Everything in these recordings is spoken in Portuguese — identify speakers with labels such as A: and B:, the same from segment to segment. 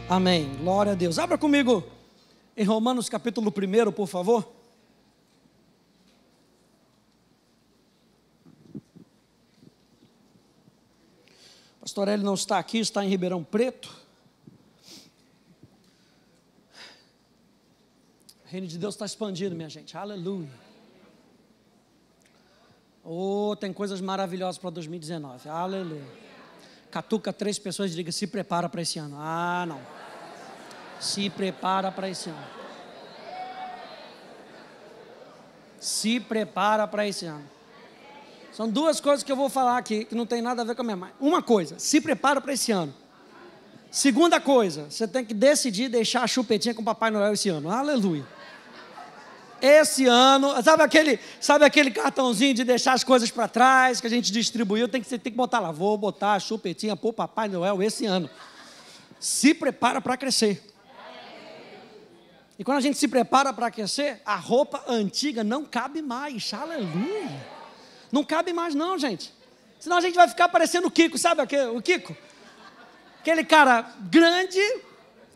A: Amém. Glória a Deus. Abra comigo em Romanos capítulo 1, por favor. Pastor Hélio não está aqui, está em Ribeirão Preto. O reino de Deus está expandindo, minha gente. Aleluia. Oh, tem coisas maravilhosas para 2019. Aleluia. Catuca 3 pessoas e diga: se prepara para esse ano. Ah, não. Se prepara para esse ano. Se prepara para esse ano. São 2 coisas que eu vou falar aqui, que não tem nada a ver com a minha mãe. Uma coisa, se prepara para esse ano. Segunda coisa, você tem que decidir deixar a chupetinha com o Papai Noel esse ano. Aleluia. Esse ano, sabe aquele cartãozinho de deixar as coisas para trás, que a gente distribuiu, você tem que botar lá, vou botar a chupetinha para o Papai Noel esse ano. Se prepara para crescer. E quando a gente se prepara para crescer, a roupa antiga não cabe mais. Aleluia. Não cabe mais não, gente. Senão a gente vai ficar parecendo o Kiko, sabe o Kiko? Aquele cara grande,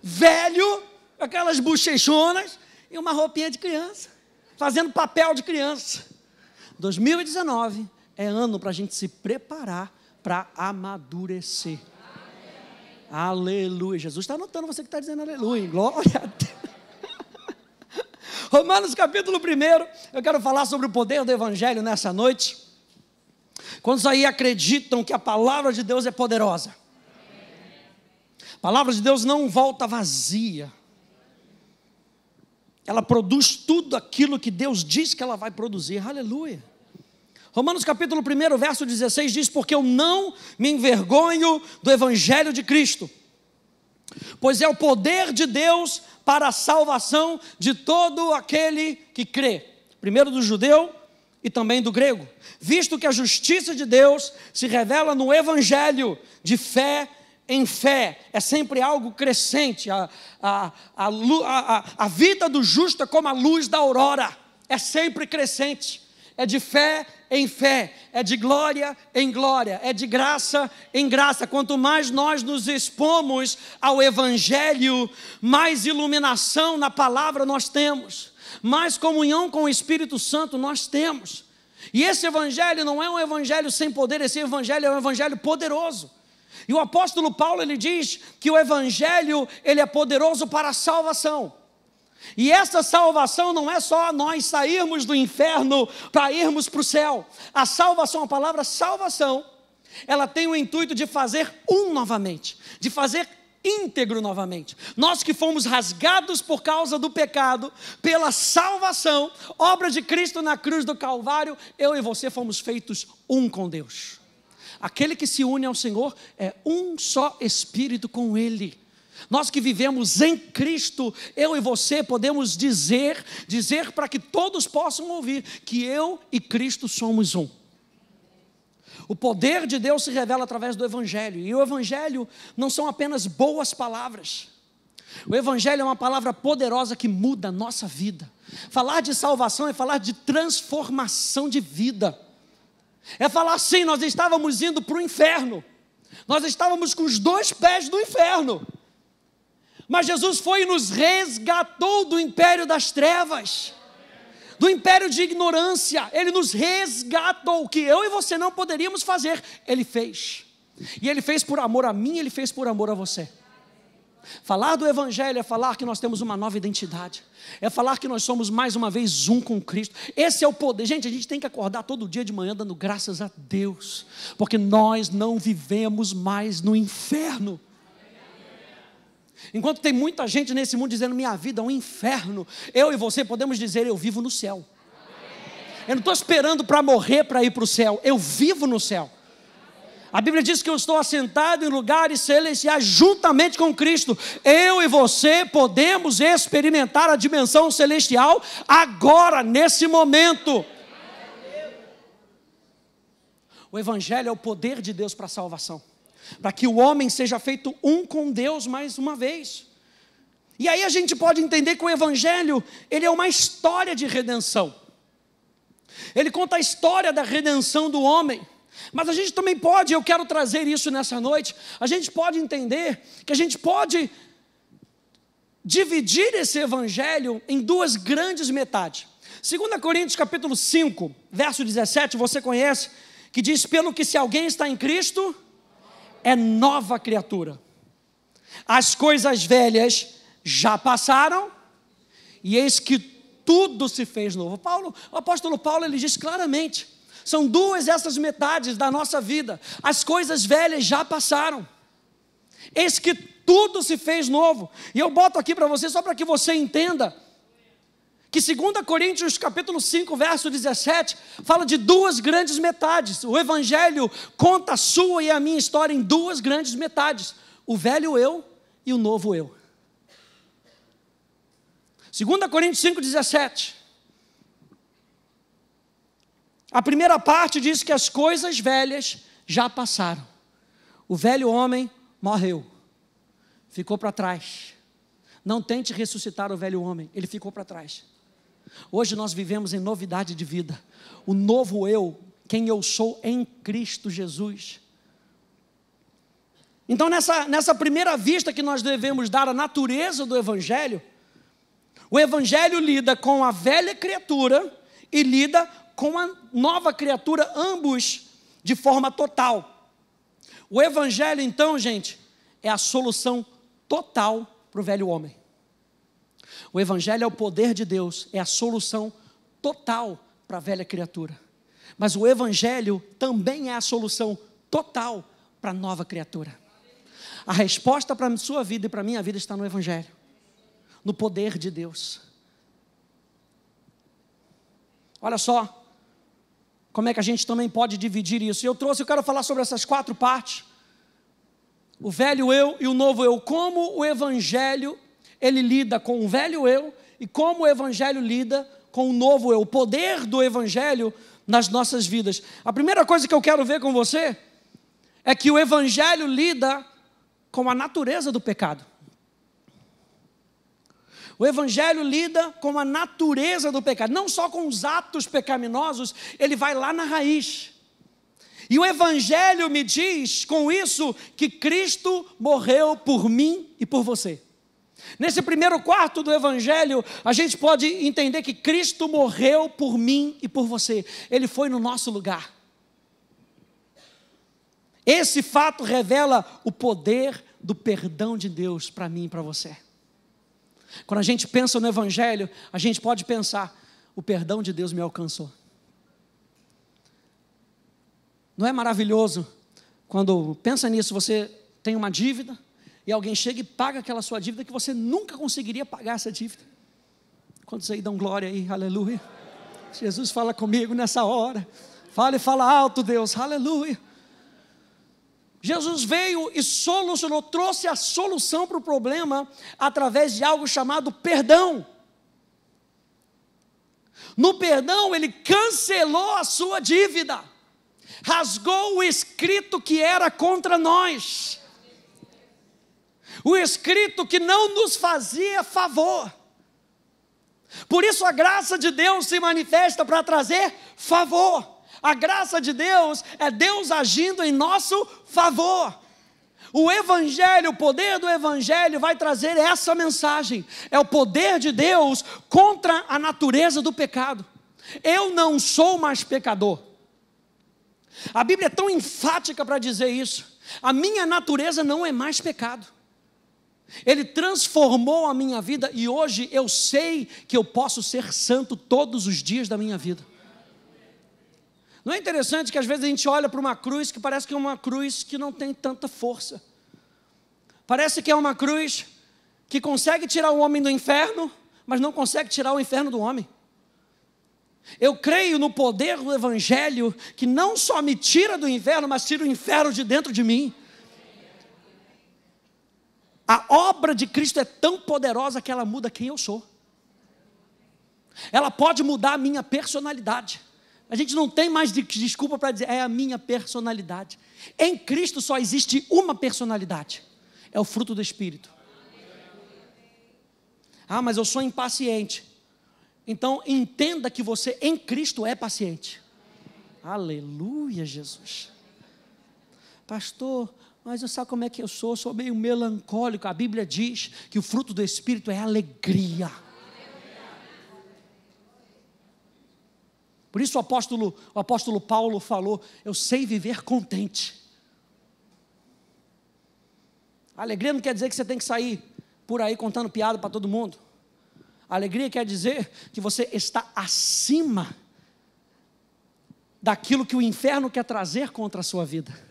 A: velho, aquelas bochechonas e uma roupinha de criança, fazendo papel de criança. 2019 é ano para a gente se preparar para amadurecer. Aleluia. Jesus está anotando você que está dizendo aleluia. Glória a Deus. Romanos capítulo 1, eu quero falar sobre o poder do Evangelho nessa noite. Quantos aí acreditam que a palavra de Deus é poderosa? A palavra de Deus não volta vazia. Ela produz tudo aquilo que Deus diz que ela vai produzir. Aleluia. Romanos capítulo 1, verso 16 diz: porque eu não me envergonho do Evangelho de Cristo, pois é o poder de Deus para a salvação de todo aquele que crê, primeiro do judeu e também do grego, visto que a justiça de Deus se revela no Evangelho de fé em fé. É sempre algo crescente. A vida do justo é como a luz da aurora, é sempre crescente. É de fé em fé, é de glória em glória, é de graça em graça. Quanto mais nós nos expomos ao Evangelho, mais iluminação na palavra nós temos, mais comunhão com o Espírito Santo nós temos. E esse Evangelho não é um Evangelho sem poder, esse Evangelho é um Evangelho poderoso. E o apóstolo Paulo, ele diz que o Evangelho, ele é poderoso para a salvação. E essa salvação não é só nós sairmos do inferno para irmos para o céu. A salvação, a palavra salvação, ela tem o intuito de fazer novamente, de fazer íntegro novamente. Nós que fomos rasgados por causa do pecado, pela salvação, obra de Cristo na cruz do Calvário, eu e você fomos feitos um com Deus. Aquele que se une ao Senhor é um só Espírito com Ele. Nós que vivemos em Cristo, eu e você podemos dizer para que todos possam ouvir que eu e Cristo somos um. O poder de Deus se revela através do Evangelho. E o Evangelho não são apenas boas palavras. O Evangelho é uma palavra poderosa que muda a nossa vida. Falar de salvação é falar de transformação de vida. É falar assim: nós estávamos indo para o inferno. Nós estávamos com os 2 pés no inferno. Mas Jesus foi e nos resgatou do império das trevas, do império de ignorância. Ele nos resgatou, o que eu e você não poderíamos fazer, Ele fez. E Ele fez por amor a mim, Ele fez por amor a você. Falar do Evangelho é falar que nós temos uma nova identidade, é falar que nós somos mais uma vez um com Cristo. Esse é o poder. Gente, a gente tem que acordar todo dia de manhã dando graças a Deus, porque nós não vivemos mais no inferno. Enquanto tem muita gente nesse mundo dizendo minha vida é um inferno, eu e você podemos dizer: eu vivo no céu. Eu não estou esperando para morrer para ir para o céu, eu vivo no céu. A Bíblia diz que eu estou assentado em lugares celestiais juntamente com Cristo. Eu e você podemos experimentar a dimensão celestial agora, nesse momento. O Evangelho é o poder de Deus para a salvação, para que o homem seja feito um com Deus mais uma vez. E aí a gente pode entender que o Evangelho, ele é uma história de redenção. Ele conta a história da redenção do homem. Mas a gente também pode, eu quero trazer isso nessa noite, a gente pode entender que a gente pode dividir esse evangelho em duas grandes metades. 2 Coríntios capítulo 5, verso 17, você conhece, que diz: pelo que se alguém está em Cristo, é nova criatura. As coisas velhas já passaram, e eis que tudo se fez novo. O apóstolo Paulo, ele diz claramente, são duas essas metades da nossa vida. As coisas velhas já passaram, eis que tudo se fez novo. E eu boto aqui para você, só para que você entenda, que 2 Coríntios capítulo 5, verso 17, fala de duas grandes metades. O evangelho conta a sua e a minha história em duas grandes metades: o velho eu e o novo eu. 2 Coríntios 5, 17. A primeira parte diz que as coisas velhas já passaram. O velho homem morreu, ficou para trás. Não tente ressuscitar o velho homem, ele ficou para trás. Hoje nós vivemos em novidade de vida. O novo eu, quem eu sou em Cristo Jesus. Então nessa primeira vista que nós devemos dar à natureza do evangelho, o evangelho lida com a velha criatura e lida com a nova criatura, ambos de forma total. O evangelho então, gente, é a solução total para o velho homem. O evangelho é o poder de Deus, é a solução total para a velha criatura. Mas o evangelho também é a solução total para a nova criatura. A resposta para a sua vida e para a minha vida está no evangelho, no poder de Deus. Olha só como é que a gente também pode dividir isso. Eu quero falar sobre essas 4 partes: o velho eu e o novo eu. Como o evangelho ele lida com o velho eu e como o evangelho lida com o novo eu, o poder do evangelho nas nossas vidas. A primeira coisa que eu quero ver com você é que o evangelho lida com a natureza do pecado. O evangelho lida com a natureza do pecado, não só com os atos pecaminosos, ele vai lá na raiz. E o evangelho me diz com isso que Cristo morreu por mim e por você. Nesse primeiro quarto do evangelho, a gente pode entender que Cristo morreu por mim e por você. Ele foi no nosso lugar. Esse fato revela o poder do perdão de Deus para mim e para você. Quando a gente pensa no evangelho, a gente pode pensar: o perdão de Deus me alcançou. Não é maravilhoso quando pensa nisso, você tem uma dívida e alguém chega e paga aquela sua dívida que você nunca conseguiria pagar essa dívida? Quantos aí dão glória aí, aleluia? Jesus fala comigo nessa hora. Fala e fala alto, Deus, aleluia. Jesus veio e solucionou, trouxe a solução para o problema através de algo chamado perdão. No perdão, ele cancelou a sua dívida, rasgou o escrito que era contra nós, o escrito que não nos fazia favor. Por isso a graça de Deus se manifesta para trazer favor. A graça de Deus é Deus agindo em nosso favor. O evangelho, o poder do evangelho vai trazer essa mensagem. É o poder de Deus contra a natureza do pecado. Eu não sou mais pecador. A Bíblia é tão enfática para dizer isso. A minha natureza não é mais pecado. Ele transformou a minha vida e hoje eu sei que eu posso ser santo todos os dias da minha vida. Não é interessante que às vezes a gente olha para uma cruz que parece que é uma cruz que não tem tanta força. Parece que é uma cruz que consegue tirar o homem do inferno, mas não consegue tirar o inferno do homem. Eu creio no poder do evangelho que não só me tira do inferno, mas tira o inferno de dentro de mim. A obra de Cristo é tão poderosa que ela muda quem eu sou. Ela pode mudar a minha personalidade. A gente não tem mais desculpa para dizer, é a minha personalidade. Em Cristo só existe uma personalidade. É o fruto do Espírito. Ah, mas eu sou impaciente. Então entenda que você em Cristo é paciente. Aleluia, Jesus. Pastor, Mas sabe como é que eu sou meio melancólico. A Bíblia diz que o fruto do Espírito é alegria. Por isso o apóstolo Paulo falou: eu sei viver contente. Alegria não quer dizer que você tem que sair por aí contando piada para todo mundo. Alegria quer dizer que você está acima daquilo que o inferno quer trazer contra a sua vida.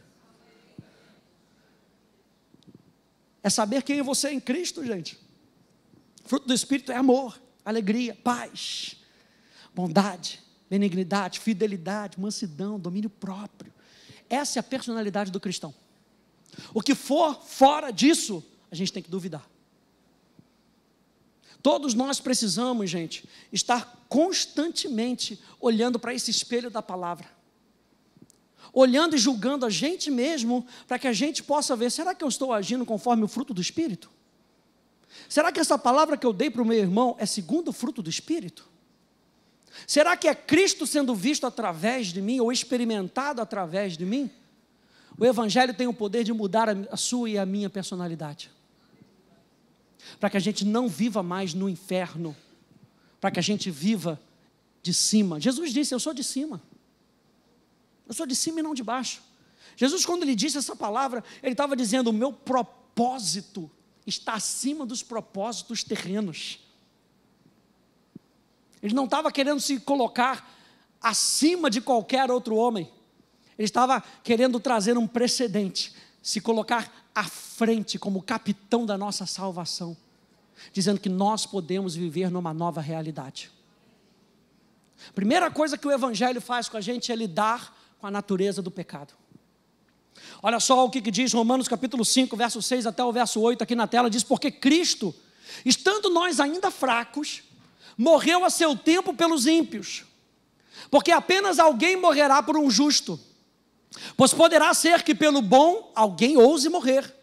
A: É saber quem é você em Cristo, gente. O fruto do Espírito é amor, alegria, paz, bondade, benignidade, fidelidade, mansidão, domínio próprio. Essa é a personalidade do cristão. O que for fora disso, a gente tem que duvidar. Todos nós precisamos, gente, estar constantemente olhando para esse espelho da palavra. Olhando e julgando a gente mesmo, para que a gente possa ver, será que eu estou agindo conforme o fruto do Espírito? Será que essa palavra que eu dei para o meu irmão é segundo o fruto do Espírito? Será que é Cristo sendo visto através de mim, ou experimentado através de mim? O Evangelho tem o poder de mudar a sua e a minha personalidade. Para que a gente não viva mais no inferno, para que a gente viva de cima. Jesus disse: eu sou de cima. Eu sou de cima e não de baixo. Jesus, quando ele disse essa palavra, ele estava dizendo: o meu propósito está acima dos propósitos terrenos. Ele não estava querendo se colocar acima de qualquer outro homem. Ele estava querendo trazer um precedente, se colocar à frente como capitão da nossa salvação, dizendo que nós podemos viver numa nova realidade. Primeira coisa que o Evangelho faz com a gente é lidar com a natureza do pecado. Olha só o que diz Romanos capítulo 5, verso 6 até o verso 8 aqui na tela, diz: porque Cristo, estando nós ainda fracos, morreu a seu tempo pelos ímpios, porque apenas alguém morrerá por um justo, pois poderá ser que pelo bom alguém ouse morrer,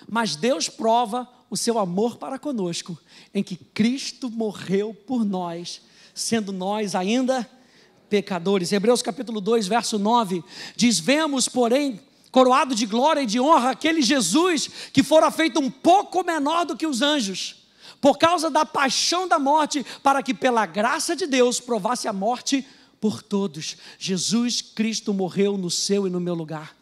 A: mas Deus prova o seu amor para conosco, em que Cristo morreu por nós, sendo nós ainda pecadores. Hebreus capítulo 2, verso 9, diz: vemos, porém, coroado de glória e de honra, aquele Jesus que fora feito um pouco menor do que os anjos, por causa da paixão da morte, para que pela graça de Deus provasse a morte por todos. Jesus Cristo morreu no seu e no meu lugar.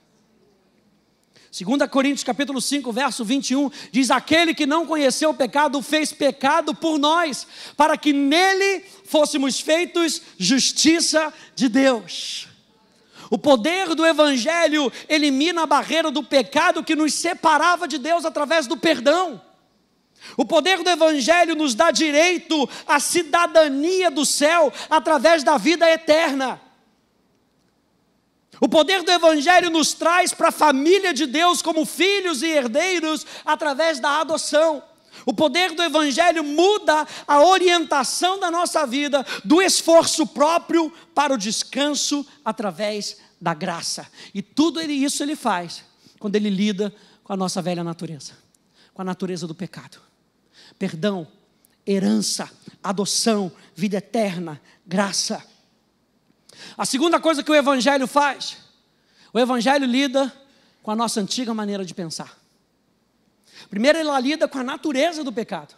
A: 2 Coríntios capítulo 5, verso 21, diz: aquele que não conheceu o pecado, fez pecado por nós, para que nele fôssemos feitos justiça de Deus. O poder do Evangelho elimina a barreira do pecado que nos separava de Deus através do perdão. O poder do Evangelho nos dá direito à cidadania do céu através da vida eterna. O poder do Evangelho nos traz para a família de Deus como filhos e herdeiros através da adoção. O poder do Evangelho muda a orientação da nossa vida, do esforço próprio para o descanso através da graça. E tudo isso ele faz quando ele lida com a nossa velha natureza, com a natureza do pecado. Perdão, herança, adoção, vida eterna, graça. A segunda coisa que o Evangelho faz, o Evangelho lida com a nossa antiga maneira de pensar. Primeiro ela lida com a natureza do pecado.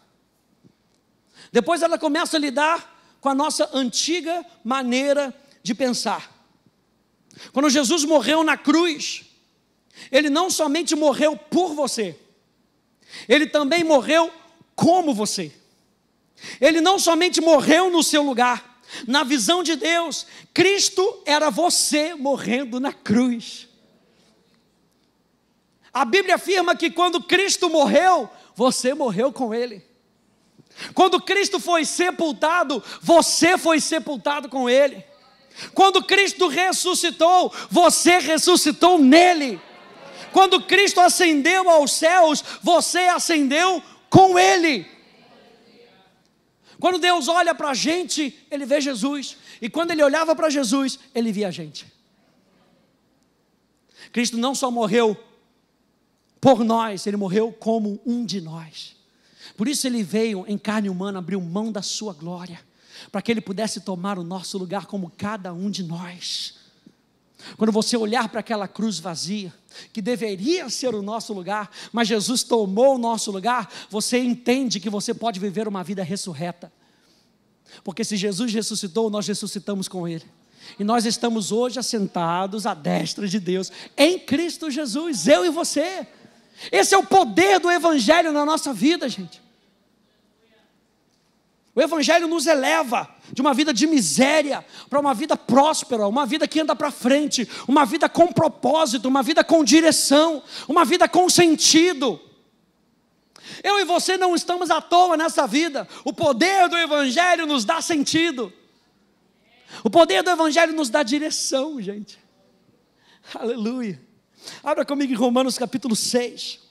A: Depois ela começa a lidar com a nossa antiga maneira de pensar. Quando Jesus morreu na cruz, ele não somente morreu por você, ele também morreu como você. Ele não somente morreu no seu lugar. Na visão de Deus, Cristo era você morrendo na cruz. A Bíblia afirma que quando Cristo morreu, você morreu com Ele. Quando Cristo foi sepultado, você foi sepultado com Ele. Quando Cristo ressuscitou, você ressuscitou nele. Quando Cristo ascendeu aos céus, você ascendeu com Ele. Quando Deus olha para a gente, Ele vê Jesus. E quando Ele olhava para Jesus, Ele via a gente. Cristo não só morreu por nós, Ele morreu como um de nós. Por isso Ele veio em carne humana, abriu mão da sua glória, para que Ele pudesse tomar o nosso lugar como cada um de nós. Quando você olhar para aquela cruz vazia, que deveria ser o nosso lugar, mas Jesus tomou o nosso lugar, você entende que você pode viver uma vida ressurreta. Porque se Jesus ressuscitou, nós ressuscitamos com Ele. E nós estamos hoje assentados à destra de Deus, em Cristo Jesus, eu e você. Esse é o poder do Evangelho na nossa vida, gente. O Evangelho nos eleva de uma vida de miséria para uma vida próspera, uma vida que anda para frente, uma vida com propósito, uma vida com direção, uma vida com sentido. Eu e você não estamos à toa nessa vida. O poder do Evangelho nos dá sentido. O poder do Evangelho nos dá direção, gente. Aleluia. Abra comigo em Romanos capítulo 6.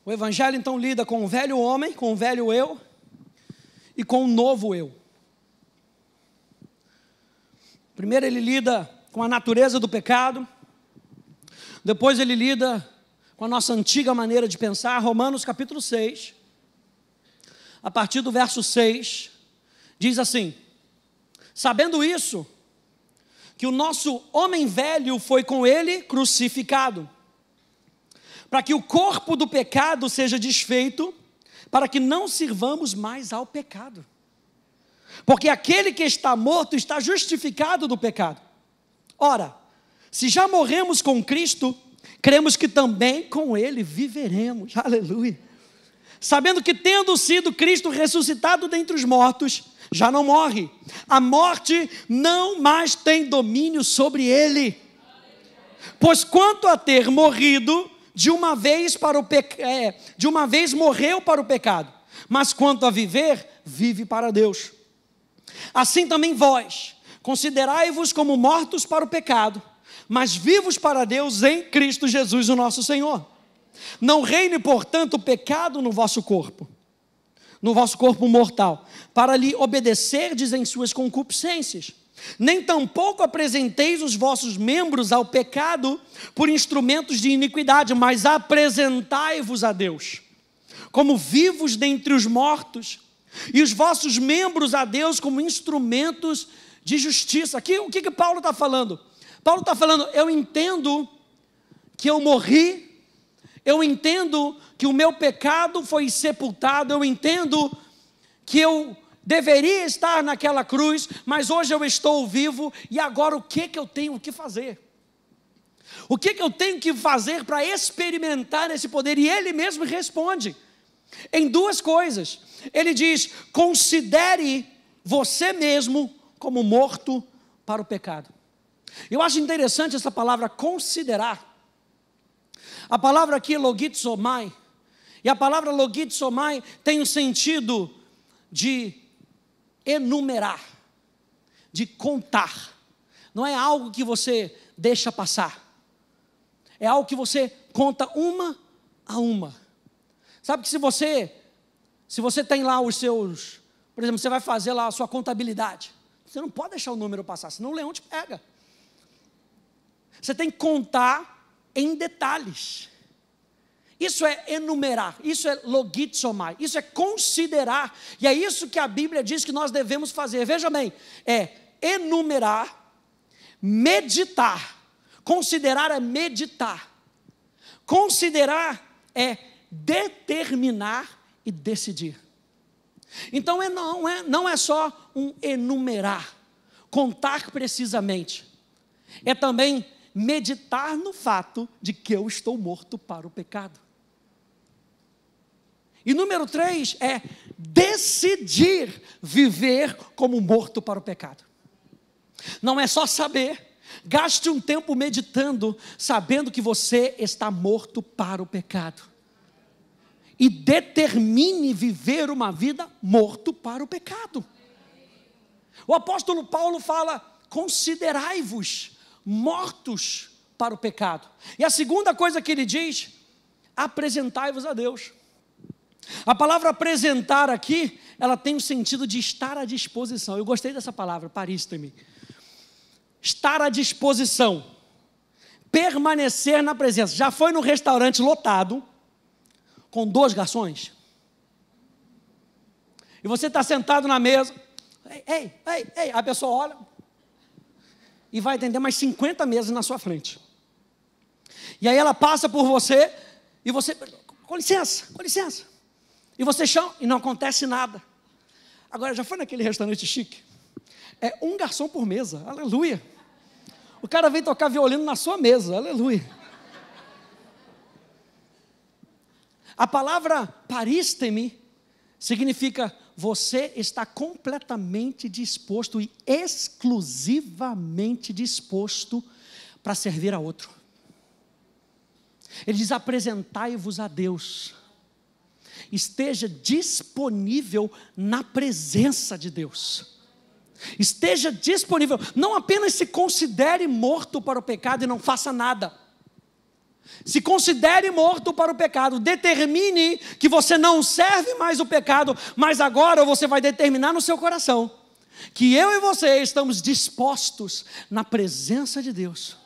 A: O Evangelho então lida com o velho homem, com o velho eu e com o novo eu. Primeiro ele lida com a natureza do pecado, depois ele lida com a nossa antiga maneira de pensar. Romanos capítulo 6, a partir do verso 6, diz assim: sabendo isso, que o nosso homem velho foi com ele crucificado, para que o corpo do pecado seja desfeito, para que não sirvamos mais ao pecado. Porque aquele que está morto está justificado do pecado. Ora, se já morremos com Cristo, cremos que também com Ele viveremos. Aleluia. Sabendo que tendo sido Cristo ressuscitado dentre os mortos, já não morre. A morte não mais tem domínio sobre Ele. Pois quanto a ter morrido, de uma vez morreu para o pecado, mas quanto a viver, vive para Deus. Assim também vós, considerai-vos como mortos para o pecado, mas vivos para Deus em Cristo Jesus o nosso Senhor. Não reine, portanto, o pecado no vosso corpo mortal, para lhe obedecerdes em suas concupiscências. Nem tampouco apresenteis os vossos membros ao pecado por instrumentos de iniquidade, mas apresentai-vos a Deus como vivos dentre os mortos, e os vossos membros a Deus como instrumentos de justiça. Aqui o que Paulo está falando? Paulo está falando: eu entendo que eu morri, eu entendo que o meu pecado foi sepultado, eu entendo que eu deveria estar naquela cruz, mas hoje eu estou vivo, e agora o que eu tenho que fazer? O que eu tenho que fazer para experimentar esse poder? E ele mesmo responde em duas coisas. Ele diz: considere você mesmo como morto para o pecado. Eu acho interessante essa palavra considerar. A palavra aqui é logizomai, e a palavra logizomai tem o sentido de enumerar, de contar. Não é algo que você deixa passar, é algo que você conta uma a uma. Sabe que se você tem lá os seus, por exemplo, você vai fazer lá a sua contabilidade, você não pode deixar o número passar, senão o leão te pega. Você tem que contar em detalhes. Isso é enumerar, isso é logizomai, isso é considerar, e é isso que a Bíblia diz que nós devemos fazer. Veja bem, é enumerar, meditar. Considerar é meditar, considerar é determinar e decidir. Então não é só um enumerar, contar precisamente, é também meditar no fato de que eu estou morto para o pecado. E número 3 é decidir viver como morto para o pecado. Não é só saber, gaste um tempo meditando, sabendo que você está morto para o pecado. E determine viver uma vida morto para o pecado. O apóstolo Paulo fala: considerai-vos mortos para o pecado. E a segunda coisa que ele diz: apresentai-vos a Deus. A palavra apresentar aqui, ela tem o sentido de estar à disposição. Eu gostei dessa palavra, paristemi. Estar à disposição, permanecer na presença. Já foi no restaurante lotado, com 2 garçons? E você está sentado na mesa, ei, a pessoa olha, e vai atender mais 50 mesas na sua frente. E aí ela passa por você, e você, com licença, e você chama, e não acontece nada. Agora, já foi naquele restaurante chique? É 1 garçom por mesa, aleluia. O cara vem tocar violino na sua mesa, aleluia. A palavra paristeme significa você está completamente disposto e exclusivamente disposto para servir a outro. Ele diz: apresentai-vos a Deus. Esteja disponível na presença de Deus. Esteja disponível, não apenas se considere morto para o pecado e não faça nada. Se considere morto para o pecado, determine que você não serve mais o pecado, mas agora você vai determinar no seu coração que eu e você estamos dispostos na presença de Deus.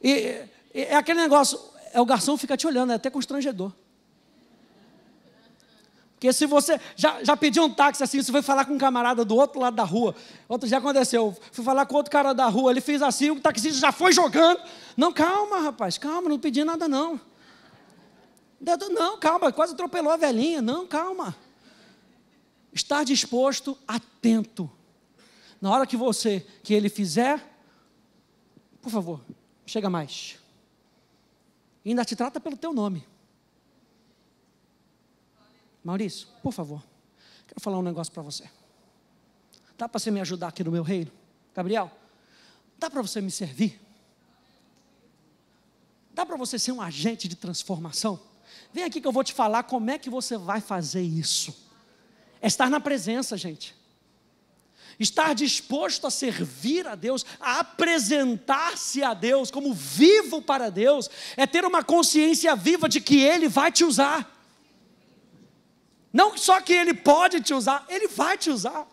A: E é aquele negócio, o garçom fica te olhando, é até constrangedor. Porque se você já pediu um táxi assim, você foi falar com um camarada do outro lado da rua. Outro dia aconteceu, fui falar com outro cara da rua, ele fez assim, o taxista já foi jogando. Não, calma rapaz, calma, não pedi nada não. Não, calma, quase atropelou a velhinha. Não, calma. Estar disposto, atento. Na hora que ele fizer, por favor, chega mais. E ainda te trata pelo teu nome. Maurício, por favor, quero falar um negócio para você. Dá para você me ajudar aqui no meu reino? Gabriel, dá para você me servir? Dá para você ser um agente de transformação? Vem aqui que eu vou te falar como é que você vai fazer isso. É estar na presença, gente. Estar disposto a servir a Deus, a apresentar-se a Deus como vivo para Deus, é ter uma consciência viva de que Ele vai te usar. Não só que Ele pode te usar, Ele vai te usar.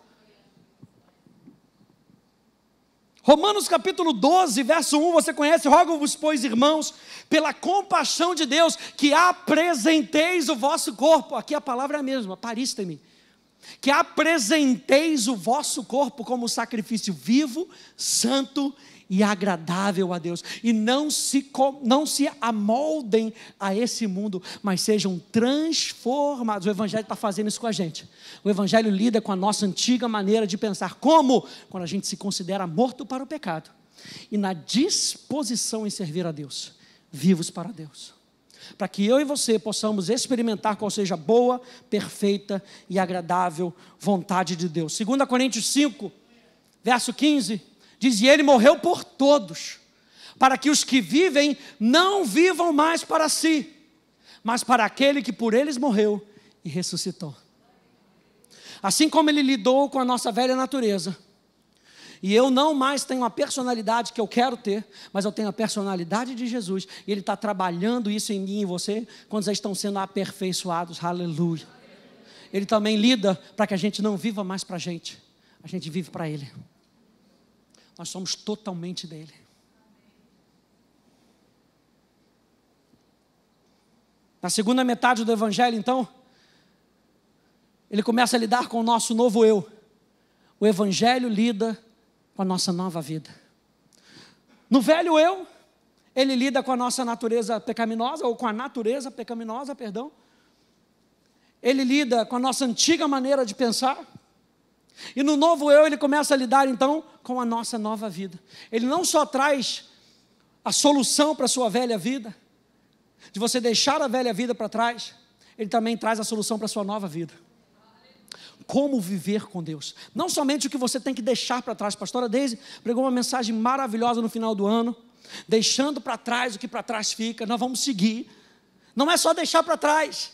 A: Romanos capítulo 12, verso 1, você conhece? Rogo-vos, pois, irmãos, pela compaixão de Deus, que apresenteis o vosso corpo. Aqui a palavra é a mesma, paristeme. Que apresenteis o vosso corpo como sacrifício vivo, santo e agradável a Deus. E não se amoldem a esse mundo, mas sejam transformados. O Evangelho está fazendo isso com a gente. O Evangelho lida com a nossa antiga maneira de pensar. Como? Quando a gente se considera morto para o pecado e na disposição em servir a Deus, vivos para Deus. Para que eu e você possamos experimentar qual seja a boa, perfeita e agradável vontade de Deus. 2 Coríntios 5, verso 15, diz: e Ele morreu por todos, para que os que vivem não vivam mais para si, mas para aquele que por eles morreu e ressuscitou. Assim como Ele lidou com a nossa velha natureza, e eu não mais tenho a personalidade que eu quero ter, mas eu tenho a personalidade de Jesus, e Ele está trabalhando isso em mim e em você, quando já estão sendo aperfeiçoados, aleluia. Ele também lida para que a gente não viva mais para a gente vive para Ele. Nós somos totalmente dele. Na segunda metade do Evangelho, então, ele começa a lidar com o nosso novo eu. O Evangelho lida com a nossa nova vida. No velho eu, ele lida com a nossa natureza pecaminosa, ou com a natureza pecaminosa, perdão. Ele lida com a nossa antiga maneira de pensar. E no novo eu, ele começa a lidar então com a nossa nova vida. Ele não só traz a solução para a sua velha vida, de você deixar a velha vida para trás, ele também traz a solução para a sua nova vida. Como viver com Deus. Não somente o que você tem que deixar para trás. A pastora Deise pregou uma mensagem maravilhosa no final do ano, deixando para trás o que para trás fica. Nós vamos seguir. Não é só deixar para trás.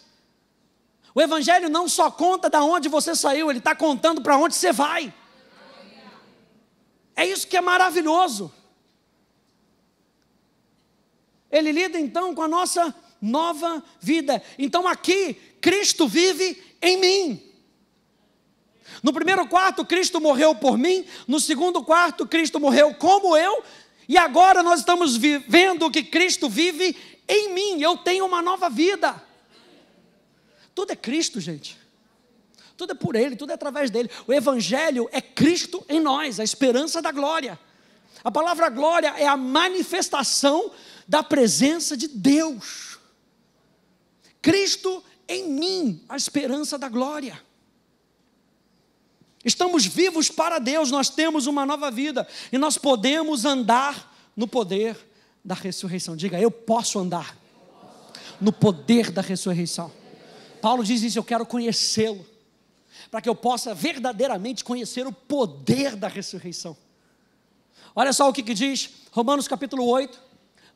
A: O Evangelho não só conta de onde você saiu, ele está contando para onde você vai. É isso que é maravilhoso. Ele lida então com a nossa nova vida. Então aqui, Cristo vive em mim. No primeiro quarto, Cristo morreu por mim. No segundo quarto, Cristo morreu como eu. E agora nós estamos vivendo que Cristo vive em mim. Eu tenho uma nova vida. Tudo é Cristo, gente. Tudo é por Ele, tudo é através dEle. O Evangelho é Cristo em nós, a esperança da glória. A palavra glória é a manifestação da presença de Deus. Cristo em mim, a esperança da glória. Estamos vivos para Deus, nós temos uma nova vida. E nós podemos andar no poder da ressurreição. Diga, eu posso andar no poder da ressurreição. Paulo diz isso, eu quero conhecê-lo, para que eu possa verdadeiramente conhecer o poder da ressurreição. Olha só o que diz Romanos capítulo 8,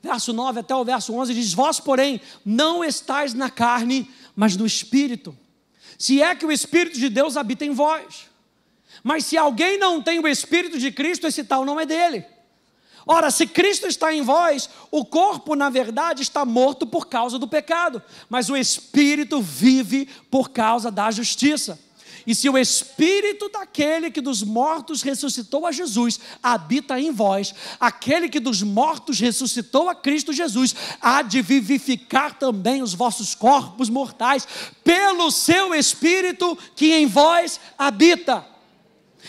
A: verso 9 até o verso 11, diz: vós, porém, não estáis na carne, mas no Espírito, se é que o Espírito de Deus habita em vós. Mas se alguém não tem o Espírito de Cristo, esse tal não é dele. Ora, se Cristo está em vós, o corpo, na verdade, está morto por causa do pecado, mas o Espírito vive por causa da justiça. E se o Espírito daquele que dos mortos ressuscitou a Jesus habita em vós, aquele que dos mortos ressuscitou a Cristo Jesus há de vivificar também os vossos corpos mortais pelo seu Espírito que em vós habita.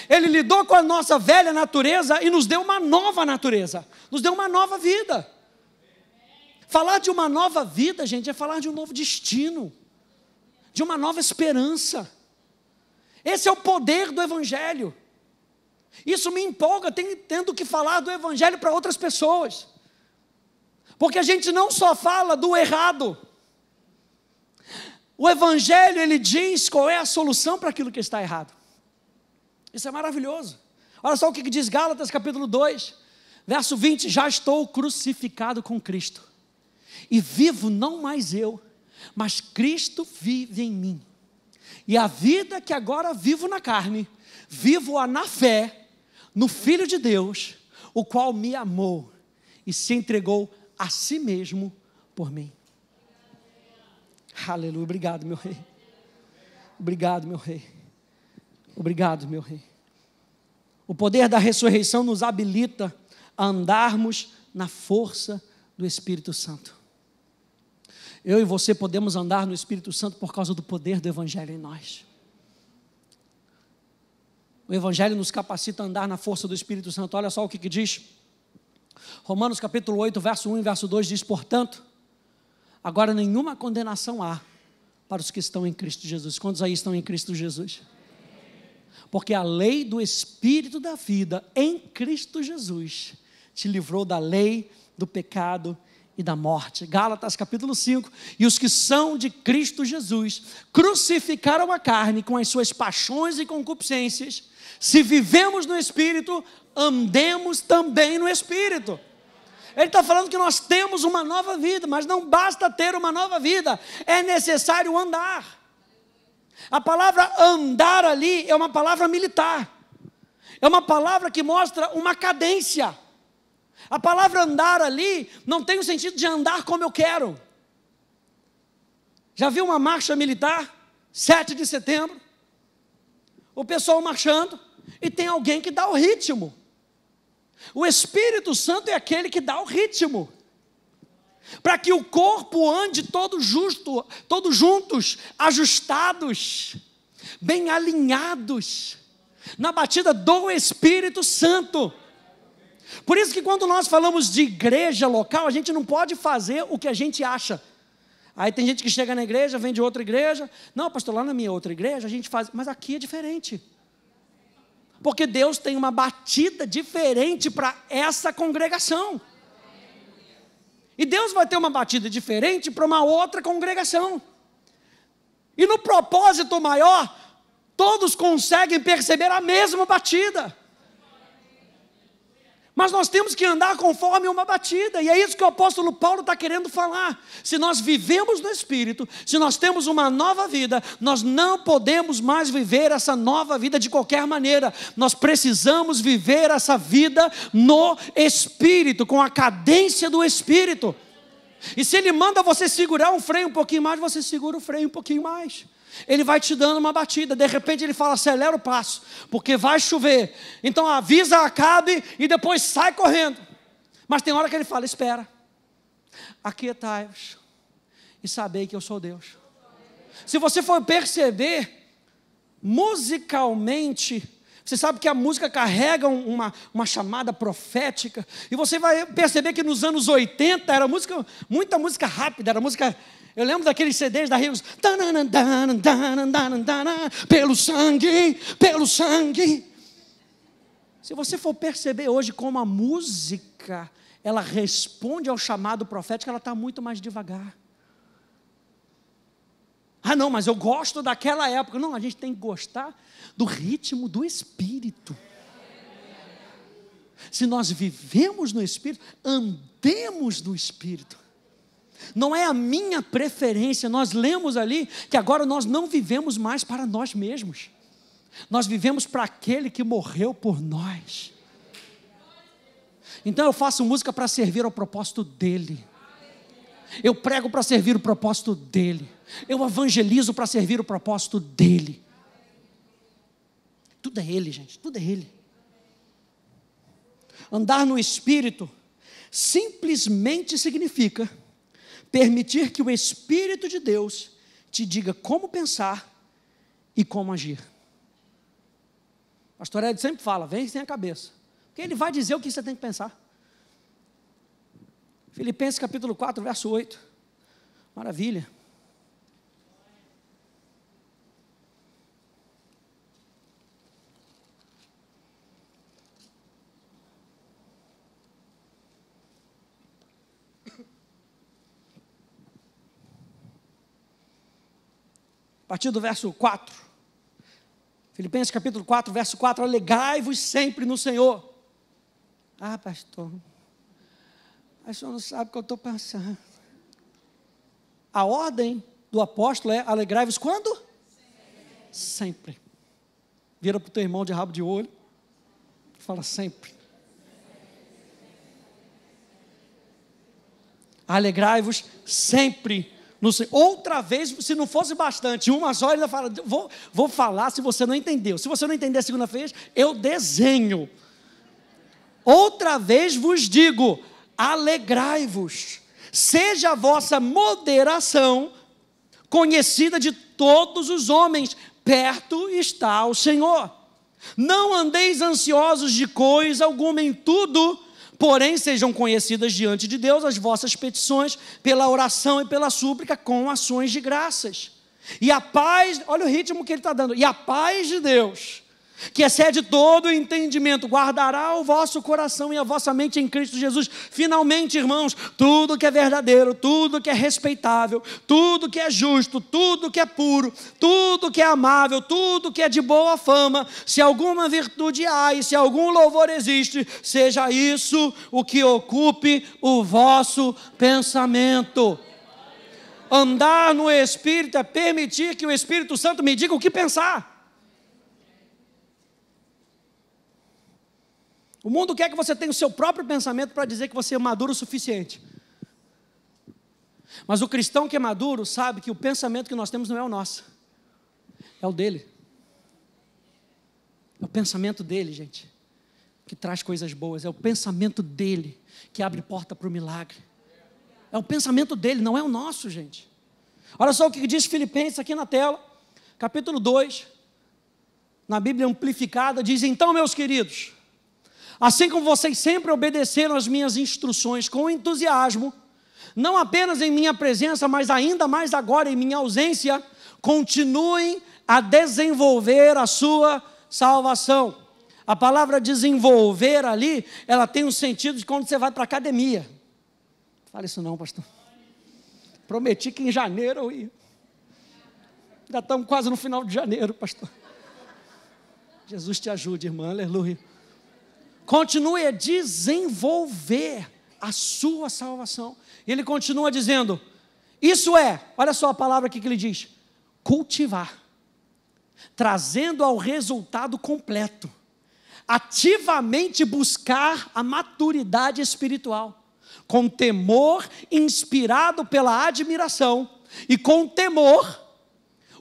A: Ele lidou com a nossa velha natureza e nos deu uma nova natureza, nos deu uma nova vida. Falar de uma nova vida, gente, é falar de um novo destino, de uma nova esperança. Esse é o poder do Evangelho. Isso me empolga, tendo que falar do Evangelho para outras pessoas, porque a gente não só fala do errado. O Evangelho, ele diz qual é a solução para aquilo que está errado. Isso é maravilhoso. Olha só o que diz Gálatas capítulo 2, verso 20, já estou crucificado com Cristo, e vivo não mais eu, mas Cristo vive em mim. E a vida que agora vivo na carne, vivo-a na fé, no Filho de Deus, o qual me amou e se entregou a si mesmo por mim. Aleluia, obrigado, meu Rei. Obrigado, meu Rei. Obrigado, meu Rei. O poder da ressurreição nos habilita a andarmos na força do Espírito Santo. Eu e você podemos andar no Espírito Santo por causa do poder do Evangelho em nós. O Evangelho nos capacita a andar na força do Espírito Santo. Olha só o que diz Romanos capítulo 8, verso 1 e verso 2 diz: portanto, agora nenhuma condenação há para os que estão em Cristo Jesus. Quantos aí estão em Cristo Jesus? Porque a lei do Espírito da vida em Cristo Jesus te livrou da lei, do pecado e da morte. Gálatas capítulo 5, e os que são de Cristo Jesus crucificaram a carne com as suas paixões e concupiscências. Se vivemos no Espírito, andemos também no Espírito. Ele está falando que nós temos uma nova vida, mas não basta ter uma nova vida, é necessário andar. A palavra andar ali é uma palavra militar, é uma palavra que mostra uma cadência. A palavra andar ali não tem o sentido de andar como eu quero. Já viu uma marcha militar? 7 de setembro, o pessoal marchando e tem alguém que dá o ritmo. O Espírito Santo é aquele que dá o ritmo, para que o corpo ande todos juntos, ajustados, bem alinhados, na batida do Espírito Santo. Por isso que quando nós falamos de igreja local, a gente não pode fazer o que a gente acha. Aí tem gente que chega na igreja, vem de outra igreja, não, pastor, lá na minha outra igreja a gente faz, mas aqui é diferente. Porque Deus tem uma batida diferente para essa congregação. E Deus vai ter uma batida diferente para uma outra congregação. E no propósito maior, todos conseguem perceber a mesma batida. Mas nós temos que andar conforme uma batida. E é isso que o apóstolo Paulo está querendo falar. Se nós vivemos no Espírito, se nós temos uma nova vida, nós não podemos mais viver essa nova vida de qualquer maneira. Nós precisamos viver essa vida no Espírito, com a cadência do Espírito. E se Ele manda você segurar um freio um pouquinho mais, você segura o freio um pouquinho mais. Ele vai te dando uma batida, de repente Ele fala, acelera o passo, porque vai chover. Então avisa Acabe e depois sai correndo. Mas tem hora que ele fala: espera, aquietai-vos e sabei que eu sou Deus. Se você for perceber, musicalmente, você sabe que a música carrega uma chamada profética, e você vai perceber que nos anos 80 era música, muita música rápida, era música. Eu lembro daqueles CDs da Rios, pelo sangue, pelo sangue. Se você for perceber hoje como a música, ela responde ao chamado profético, ela está muito mais devagar. Ah, não, mas eu gosto daquela época. Não, a gente tem que gostar do ritmo do Espírito. Se nós vivemos no Espírito, andemos no Espírito. Não é a minha preferência. Nós lemos ali que agora nós não vivemos mais para nós mesmos. Nós vivemos para aquele que morreu por nós. Então eu faço música para servir ao propósito dele. Eu prego para servir o propósito dele. Eu evangelizo para servir o propósito dele. Tudo é ele, gente, tudo é ele. Andar no Espírito simplesmente significa permitir que o Espírito de Deus te diga como pensar e como agir. O pastor Ed sempre fala: vem sem a cabeça, porque ele vai dizer o que você tem que pensar. Filipenses capítulo 4, verso 8. Maravilha. A partir do verso 4. Filipenses capítulo 4, verso 4. Alegrai-vos sempre no Senhor. Ah, pastor, mas o senhor não sabe o que eu estou pensando. A ordem do apóstolo é: alegrai-vos quando? Sempre. Vira para o teu irmão de rabo de olho e fala: sempre. Alegrai-vos sempre no Senhor. Outra vez, se não fosse bastante, uma só, ele fala: vou falar se você não entendeu. Se você não entender a segunda vez, eu desenho. Outra vez vos digo: alegrai-vos, seja a vossa moderação conhecida de todos os homens, perto está o Senhor. Não andeis ansiosos de coisa alguma, em tudo, porém sejam conhecidas diante de Deus as vossas petições, pela oração e pela súplica, com ações de graças. E a paz, olha o ritmo que ele está dando, e a paz de Deus, que excede todo o entendimento, guardará o vosso coração e a vossa mente em Cristo Jesus. Finalmente, irmãos, tudo que é verdadeiro, tudo que é respeitável, tudo que é justo, tudo que é puro, tudo que é amável, tudo que é de boa fama, se alguma virtude há e se algum louvor existe, seja isso o que ocupe o vosso pensamento. Andar no Espírito é permitir que o Espírito Santo me diga o que pensar. O mundo quer que você tenha o seu próprio pensamento para dizer que você é maduro o suficiente. Mas o cristão que é maduro sabe que o pensamento que nós temos não é o nosso, é o dele. É o pensamento dele, gente, que traz coisas boas. É o pensamento dele que abre porta para o milagre. É o pensamento dele, não é o nosso, gente. Olha só o que diz Filipenses aqui na tela, capítulo 2, na Bíblia amplificada, diz: então, meus queridos, assim como vocês sempre obedeceram às minhas instruções com entusiasmo, não apenas em minha presença, mas ainda mais agora em minha ausência, continuem a desenvolver a sua salvação. A palavra desenvolver ali, ela tem um sentido de quando você vai para a academia. Fala isso não, pastor. Prometi que em janeiro eu ia. Já estamos quase no final de janeiro, pastor. Jesus te ajude, irmã, aleluia. Continue a desenvolver a sua salvação. E ele continua dizendo: isso é, olha só a palavra aqui que ele diz, cultivar, trazendo ao resultado completo, ativamente buscar a maturidade espiritual, com temor inspirado pela admiração, e com temor,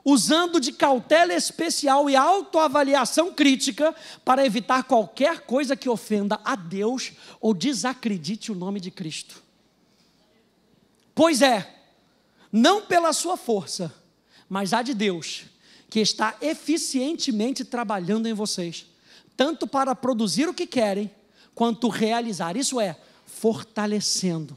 A: usando de cautela especial e autoavaliação crítica para evitar qualquer coisa que ofenda a Deus ou desacredite o nome de Cristo. Pois é, não pela sua força, mas a de Deus, que está eficientemente trabalhando em vocês, tanto para produzir o que querem, quanto realizar, isso é, fortalecendo,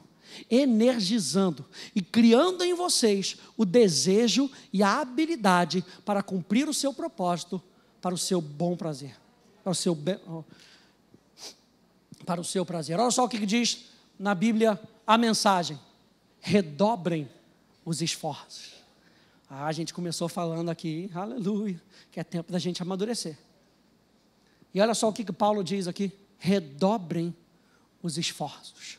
A: energizando e criando em vocês o desejo e a habilidade para cumprir o seu propósito, para o seu bom prazer, para o seu prazer. Olha só o que diz na Bíblia a mensagem: redobrem os esforços. A gente começou falando aqui, aleluia, que é tempo da gente amadurecer. E olha só o que Paulo diz aqui: redobrem os esforços,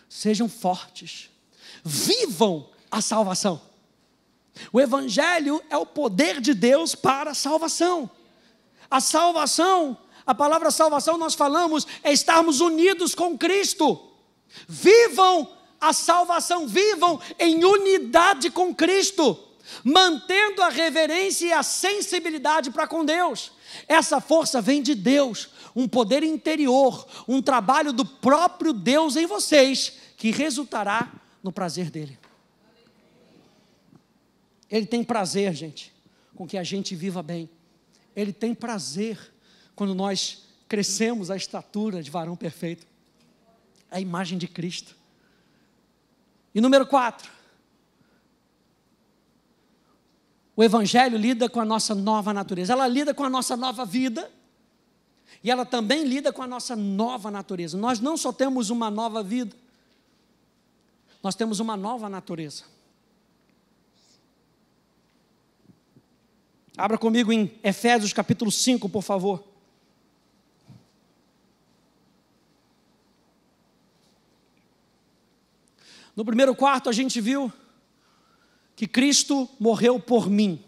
A: sejam fortes, vivam a salvação. O Evangelho é o poder de Deus para a salvação. A salvação, a palavra salvação nós falamos, é estarmos unidos com Cristo. Vivam a salvação, vivam em unidade com Cristo, mantendo a reverência e a sensibilidade para com Deus. Essa força vem de Deus, um poder interior, um trabalho do próprio Deus em vocês, que resultará no prazer dele. Ele tem prazer, gente, com que a gente viva bem. Ele tem prazer quando nós crescemos à estatura de varão perfeito, a imagem de Cristo. E número 4, o Evangelho lida com a nossa nova natureza. Ela lida com a nossa nova vida e ela também lida com a nossa nova natureza. Nós não só temos uma nova vida, nós temos uma nova natureza. Abra comigo em Efésios capítulo 5, por favor. No primeiro quarto a gente viu que Cristo morreu por mim.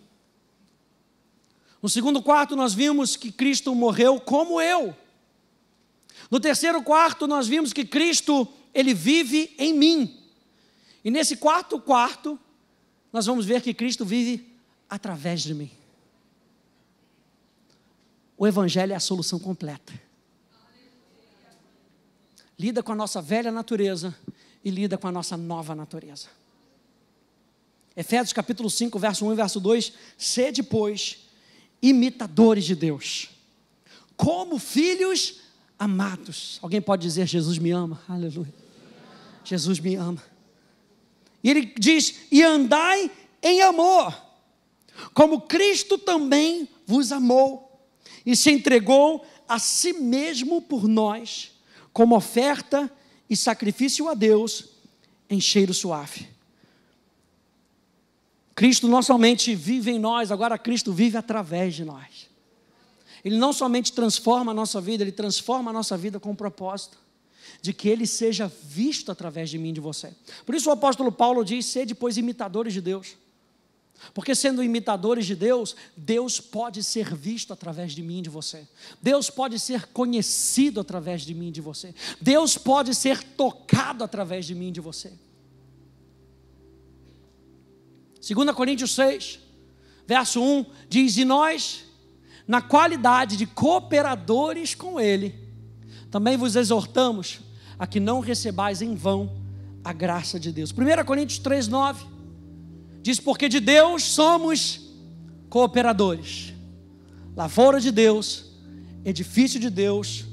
A: No segundo quarto nós vimos que Cristo morreu como eu. No terceiro quarto nós vimos que Cristo, Ele vive em mim. E nesse quarto quarto nós vamos ver que Cristo vive através de mim. O Evangelho é a solução completa. Lida com a nossa velha natureza e lida com a nossa nova natureza. Efésios capítulo 5, verso 1 e verso 2, sede, pois, imitadores de Deus, como filhos amados. Alguém pode dizer, Jesus me ama? Aleluia. Jesus me ama. E ele diz, e andai em amor, como Cristo também vos amou, e se entregou a si mesmo por nós, como oferta e sacrifício a Deus, em cheiro suave. Cristo não somente vive em nós, agora Cristo vive através de nós. Ele não somente transforma a nossa vida, Ele transforma a nossa vida com o propósito de que Ele seja visto através de mim e de você. Por isso o apóstolo Paulo diz, sede, pois, imitadores de Deus. Porque sendo imitadores de Deus, Deus pode ser visto através de mim e de você. Deus pode ser conhecido através de mim e de você. Deus pode ser tocado através de mim e de você. 2 Coríntios 6, verso 1, diz, e nós, na qualidade de cooperadores com Ele, também vos exortamos a que não recebais em vão a graça de Deus. 1 Coríntios 3, 9, diz, porque de Deus somos cooperadores, lavoura de Deus, edifício de Deus,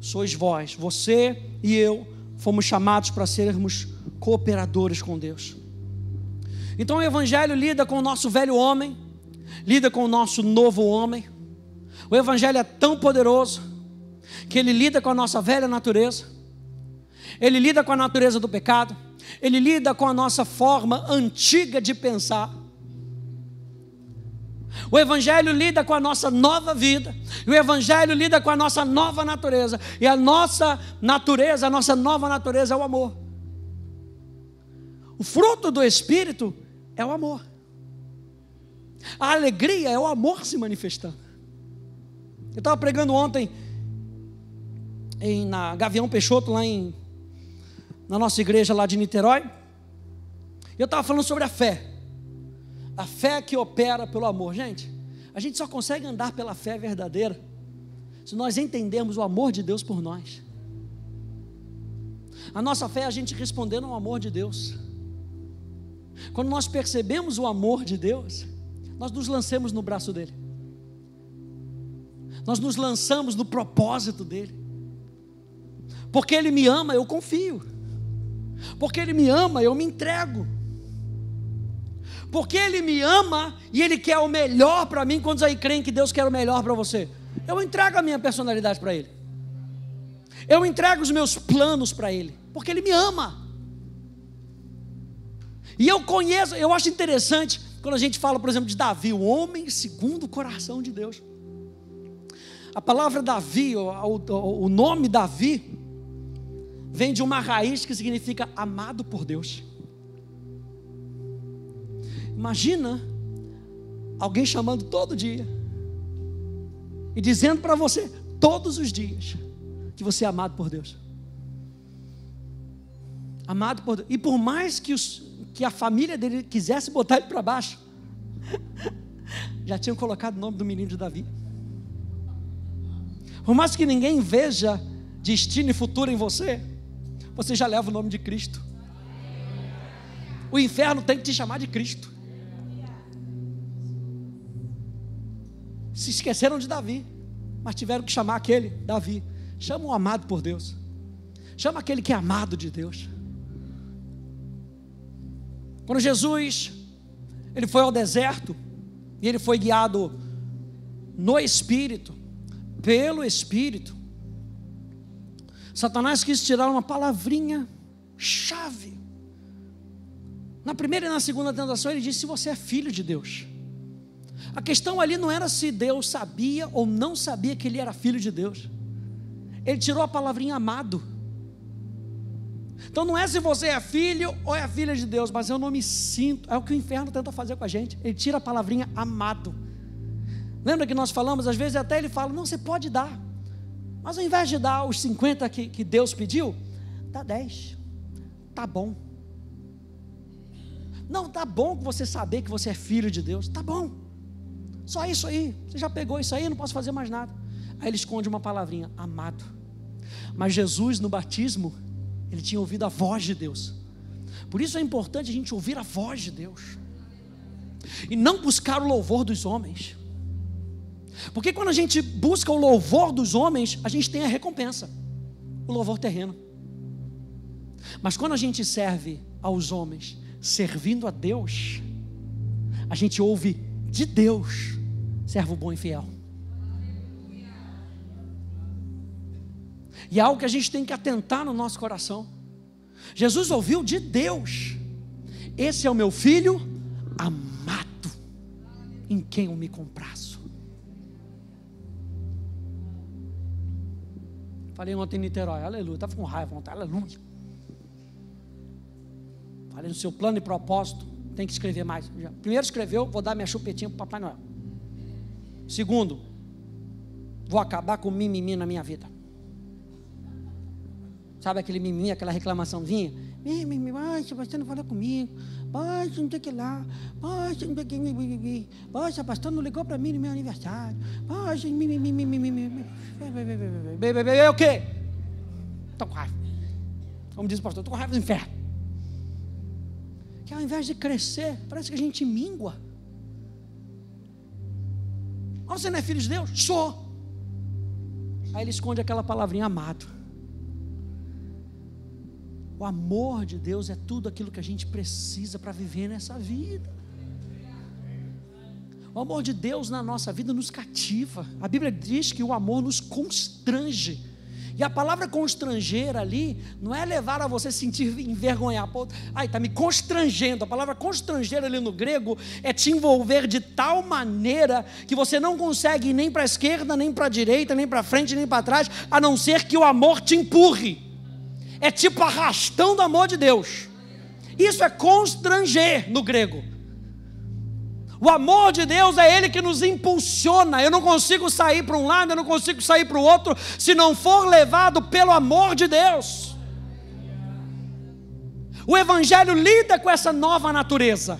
A: sois vós, você e eu, fomos chamados para sermos cooperadores com Deus. Então o Evangelho lida com o nosso velho homem, lida com o nosso novo homem. O Evangelho é tão poderoso que ele lida com a nossa velha natureza, ele lida com a natureza do pecado, ele lida com a nossa forma antiga de pensar. O Evangelho lida com a nossa nova vida, e o Evangelho lida com a nossa nova natureza, e a nossa natureza, a nossa nova natureza é o amor. O fruto do Espírito é o amor. A alegria é o amor se manifestando. Eu estava pregando ontem na Gavião Peixoto, na nossa igreja lá de Niterói. Eu estava falando sobre a fé. A fé que opera pelo amor. Gente, a gente só consegue andar pela fé verdadeira se nós entendermos o amor de Deus por nós. A nossa fé é a gente respondendo ao amor de Deus. Quando nós percebemos o amor de Deus, nós nos lançamos no braço dele. Nós nos lançamos no propósito dele. Porque ele me ama, eu confio. Porque ele me ama, eu me entrego. Porque ele me ama e ele quer o melhor para mim. Quantos aí creem que Deus quer o melhor para você? Eu entrego a minha personalidade para ele. Eu entrego os meus planos para ele, porque ele me ama. E eu conheço, eu acho interessante quando a gente fala, por exemplo, de Davi, o homem segundo o coração de Deus. A palavra Davi, o nome Davi, vem de uma raiz que significa amado por Deus. Imagina alguém chamando todo dia e dizendo para você todos os dias que você é amado por Deus. Amado por Deus. E por mais que a família dele quisesse botar ele para baixo, já tinham colocado o nome do menino de Davi. Por mais que ninguém veja destino e futuro em você, você já leva o nome de Cristo. O inferno tem que te chamar de Cristo. Se esqueceram de Davi, mas tiveram que chamar aquele, Davi. Chama o amado por Deus. Chama aquele que é amado de Deus. Quando Jesus, ele foi ao deserto, e ele foi guiado no Espírito, pelo Espírito, Satanás quis tirar uma palavrinha chave. Na primeira e na segunda tentação ele disse: se você é filho de Deus. A questão ali não era se Deus sabia ou não sabia que ele era filho de Deus. Ele tirou a palavrinha amado. Então não é se você é filho ou é filha de Deus, mas eu não me sinto. É o que o inferno tenta fazer com a gente. Ele tira a palavrinha amado. Lembra que nós falamos, às vezes até ele fala: não, você pode dar, mas ao invés de dar os 50 que Deus pediu, dá 10. Tá bom. Não, tá bom que você saber que você é filho de Deus. Tá bom. Só isso aí. Você já pegou isso aí, eu não posso fazer mais nada. Aí ele esconde uma palavrinha: amado. Mas Jesus no batismo, ele tinha ouvido a voz de Deus. Por isso é importante a gente ouvir a voz de Deus e não buscar o louvor dos homens. Porque quando a gente busca o louvor dos homens, a gente tem a recompensa, o louvor terreno. Mas quando a gente serve aos homens, servindo a Deus, a gente ouve de Deus: servo bom e fiel. E é algo que a gente tem que atentar no nosso coração. Jesus ouviu de Deus: esse é o meu filho amado, em quem eu me comprazo. Falei ontem em Niterói, aleluia, estava com raiva ontem, aleluia. Falei no seu plano e propósito, tem que escrever mais. Primeiro escreveu: vou dar minha chupetinha para o Papai Noel. Segundo, vou acabar com o mimimi na minha vida. Sabe aquele mimimi, aquela reclamaçãozinha? Mimimi, poxa, você não falou comigo. Poxa, não sei o que lá. Poxa, não sei o que. Poxa, pastor não ligou para mim no meu aniversário. Poxa, mimimi. O quê? Estou com raiva. Como diz o pastor, estou com raiva do inferno. Que ao invés de crescer, parece que a gente mingua. Mas você não é filho de Deus? Sou. Aí ele esconde aquela palavrinha amado. O amor de Deus é tudo aquilo que a gente precisa para viver nessa vida. O amor de Deus na nossa vida nos cativa. A Bíblia diz que o amor nos constrange. E a palavra constranger ali não é levar a você sentir envergonhar. Pô, ai, está me constrangendo. A palavra constranger ali no grego é te envolver de tal maneira que você não consegue ir nem para a esquerda, nem para a direita, nem para frente, nem para trás, a não ser que o amor te empurre. É tipo arrastão do amor de Deus. Isso é constranger no grego. O amor de Deus é Ele que nos impulsiona. Eu não consigo sair para um lado, eu não consigo sair para o outro, se não for levado pelo amor de Deus. O Evangelho lida com essa nova natureza.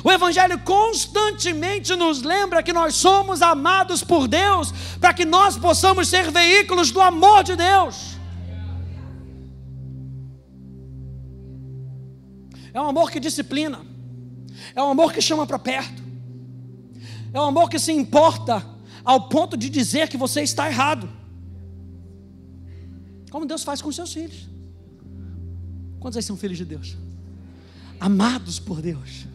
A: O Evangelho constantemente nos lembra que nós somos amados por Deus, para que nós possamos ser veículos do amor de Deus. É um amor que disciplina, é um amor que chama para perto, é um amor que se importa ao ponto de dizer que você está errado, como Deus faz com os seus filhos. Quantos aí são filhos de Deus? Amados por Deus.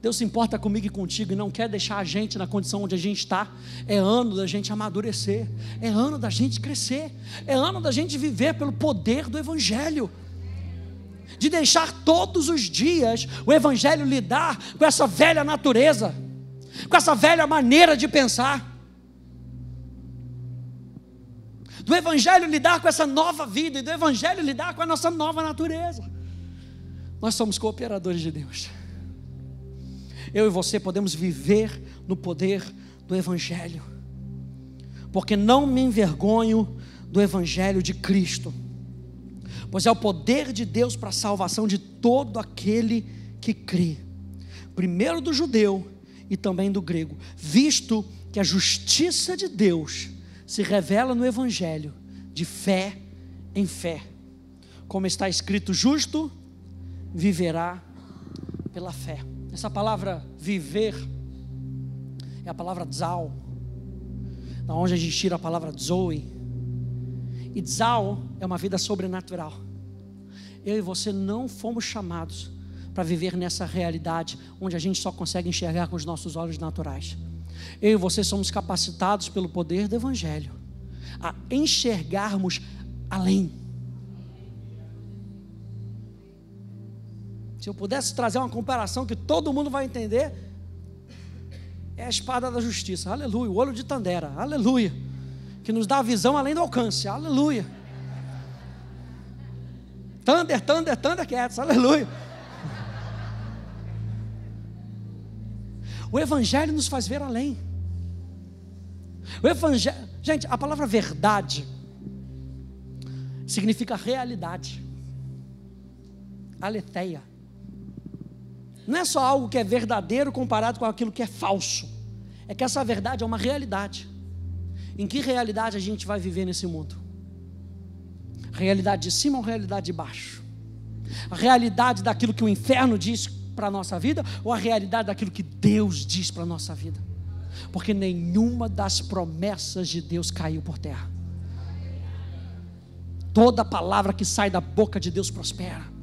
A: Deus se importa comigo e contigo e não quer deixar a gente na condição onde a gente está. É ano da gente amadurecer, é ano da gente crescer, é ano da gente viver pelo poder do Evangelho, de deixar todos os dias o Evangelho lidar com essa velha natureza, com essa velha maneira de pensar, do Evangelho lidar com essa nova vida e do Evangelho lidar com a nossa nova natureza. Nós somos cooperadores de Deus. Eu e você podemos viver no poder do Evangelho, porque não me envergonho do Evangelho de Cristo, pois é o poder de Deus para a salvação de todo aquele que crê, primeiro do judeu e também do grego, visto que a justiça de Deus se revela no Evangelho, de fé em fé, como está escrito: justo viverá pela fé. Essa palavra viver é a palavra tzal, da onde a gente tira a palavra zoe. E tzal é uma vida sobrenatural. Eu e você não fomos chamados para viver nessa realidade onde a gente só consegue enxergar com os nossos olhos naturais. Eu e você somos capacitados pelo poder do Evangelho a enxergarmos além. Se eu pudesse trazer uma comparação que todo mundo vai entender, é a espada da justiça, aleluia, o olho de Tandera, aleluia, que nos dá a visão além do alcance, aleluia. Thundercats, aleluia. O Evangelho nos faz ver além. O Evangelho, gente, a palavra verdade significa realidade, aletheia. Não é só algo que é verdadeiro comparado com aquilo que é falso. É que essa verdade é uma realidade. Em que realidade a gente vai viver nesse mundo? Realidade de cima ou realidade de baixo? A realidade daquilo que o inferno diz para a nossa vida, ou a realidade daquilo que Deus diz para a nossa vida? Porque nenhuma das promessas de Deus caiu por terra. Toda palavra que sai da boca de Deus prospera.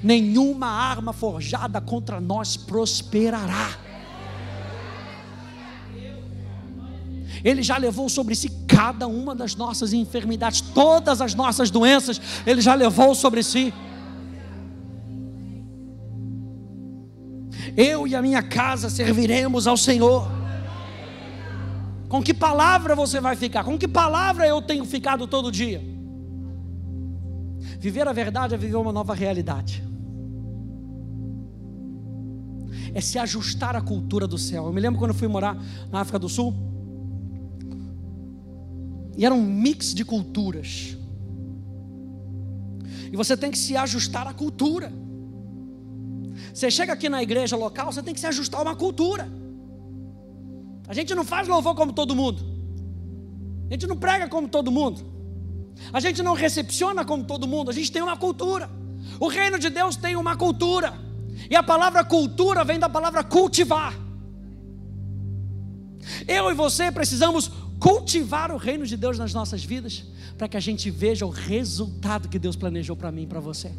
A: Nenhuma arma forjada contra nós prosperará. Ele já levou sobre si cada uma das nossas enfermidades, todas as nossas doenças, Ele já levou sobre si. Eu e a minha casa serviremos ao Senhor. Com que palavra você vai ficar? Com que palavra eu tenho ficado todo dia? Viver a verdade é viver uma nova realidade. É se ajustar à cultura do céu. Eu me lembro quando eu fui morar na África do Sul, e era um mix de culturas, e você tem que se ajustar à cultura. Você chega aqui na igreja local, você tem que se ajustar a uma cultura. A gente não faz louvor como todo mundo, a gente não prega como todo mundo, a gente não recepciona como todo mundo. A gente tem uma cultura. O reino de Deus tem uma cultura, e a palavra cultura vem da palavra cultivar. Eu e você precisamos cultivar o reino de Deus nas nossas vidas, para que a gente veja o resultado que Deus planejou para mim e para você.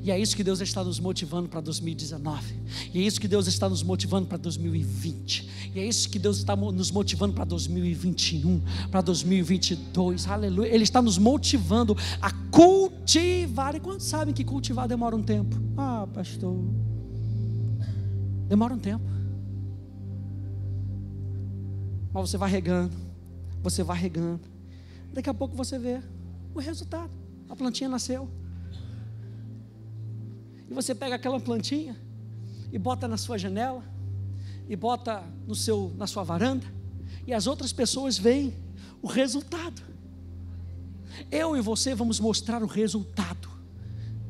A: E é isso que Deus está nos motivando para 2019. E é isso que Deus está nos motivando para 2020. E é isso que Deus está nos motivando para 2021, para 2022. Aleluia. Ele está nos motivando a cultivar. E quantos sabem que cultivar demora um tempo? Ah, pastor, demora um tempo. Mas você vai regando, você vai regando. Daqui a pouco você vê o resultado. A plantinha nasceu. E você pega aquela plantinha e bota na sua janela, e bota na sua varanda, e as outras pessoas veem o resultado. Eu e você vamos mostrar o resultado.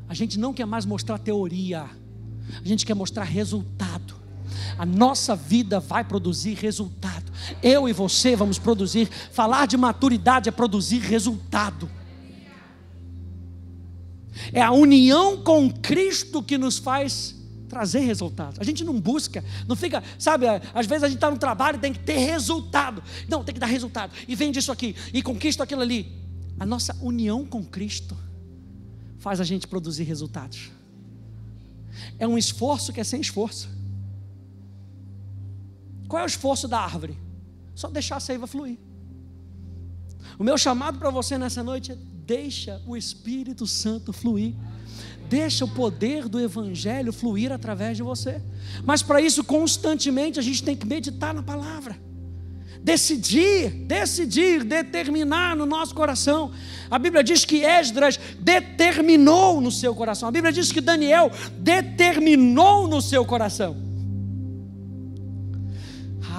A: A gente não quer mais mostrar teoria, A gente quer mostrar resultado. A nossa vida vai produzir resultado. Eu e você vamos produzir. Falar de maturidade é produzir resultado. É a união com Cristo que nos faz trazer resultados. A gente não busca, não fica, sabe, às vezes a gente está no trabalho e tem que ter resultado. Não, tem que dar resultado. E vende isso aqui, e conquista aquilo ali. A nossa união com Cristo faz a gente produzir resultados. É um esforço que é sem esforço. Qual é o esforço da árvore? Só deixar a seiva fluir. O meu chamado para você nessa noite é: deixa o Espírito Santo fluir. Deixa o poder do Evangelho fluir através de você. Mas para isso, constantemente, a gente tem que meditar na palavra. Decidir, determinar no nosso coração. A Bíblia diz que Esdras determinou no seu coração. A Bíblia diz que Daniel determinou no seu coração.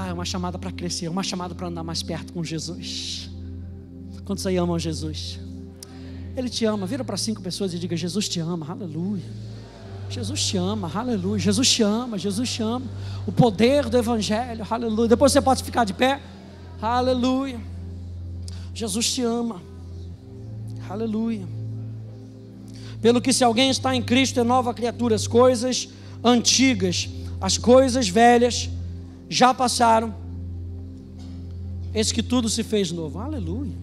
A: É uma chamada para crescer, uma chamada para andar mais perto com Jesus. Quantos aí amam Jesus? Ele te ama. Vira para 5 pessoas e diga: Jesus te ama, aleluia. Jesus te ama, aleluia. Jesus te ama, Jesus te ama. O poder do Evangelho, aleluia. Depois você pode ficar de pé, aleluia. Jesus te ama, aleluia. Pelo que, se alguém está em Cristo, é nova criatura. As coisas antigas, as coisas velhas já passaram, eis que tudo se fez novo, aleluia.